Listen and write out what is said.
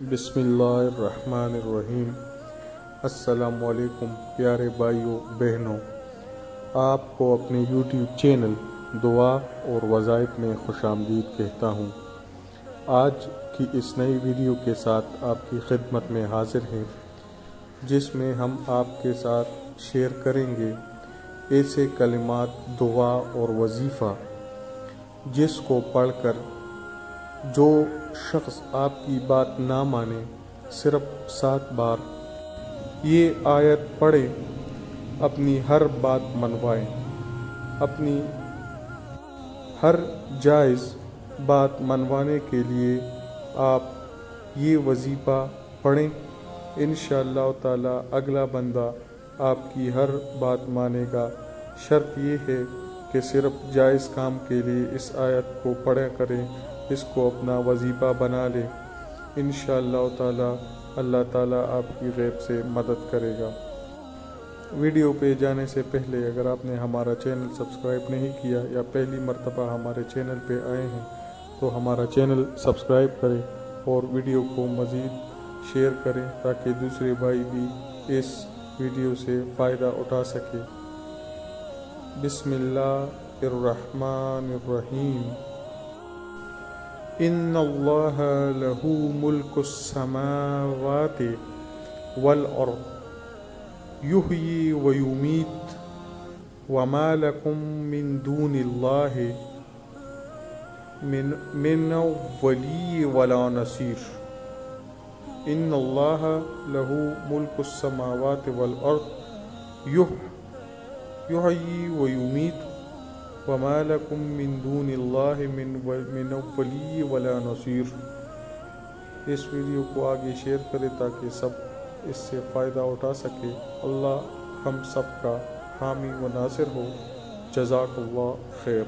बिस्मिल्लाहिर्रहमानिर्रहीम। अस्सलामुअलैकुम प्यारे भाइयों बहनों, आपको अपने यूट्यूब चैनल दुआ और वज़ाइफ में खुशामदीद कहता हूँ। आज की इस नई वीडियो के साथ आपकी खिदमत में हाजिर हैं, जिसमें हम आपके साथ शेयर करेंगे ऐसे कलिमात दुआ और वजीफ़ा जिसको पढ़कर जो शख्स आपकी बात ना माने सिर्फ 7 बार ये आयत पढ़े, अपनी हर बात मनवाए, अपनी हर जायज़ बात मनवाने के लिए आप ये वजीफ़ा पढ़ें। इंशाअल्लाह ताला अगला बंदा आपकी हर बात मानेगा। शर्त ये है कि सिर्फ जायज़ काम के लिए इस आयत को पढ़ा करें, इसको अपना वजीफ़ा बना लें। इंशाअल्लाह ताला अल्लाह ताला आपकी गैब से मदद करेगा। वीडियो पे जाने से पहले अगर आपने हमारा चैनल सब्सक्राइब नहीं किया या पहली मर्तबा हमारे चैनल पे आए हैं तो हमारा चैनल सब्सक्राइब करें और वीडियो को मज़ीद शेयर करें ताकि दूसरे भाई भी इस वीडियो से फ़ायदा उठा सके। बिस्मिल्लाहिर्रहमानिर्रहीम। इन्नल्लाह लहू मुल्कुस समावाति वल अर्द युहयी व युमीत व मा लकुम मिन दूनिल्लाहि मिन वली वला नसीर। इन्नल्लाह लहू मुल्कुस समावाति वल अर्द युहयी व युमीत वमा लकुम मिन दूनिल्लाहि मिन वली वला नसीर। इस वीडियो को आगे शेयर करें ताकि सब इससे फ़ायदा उठा सके। अल्लाह हम सब का हामी व नासिर हो। जज़ाकल्लाह खैर।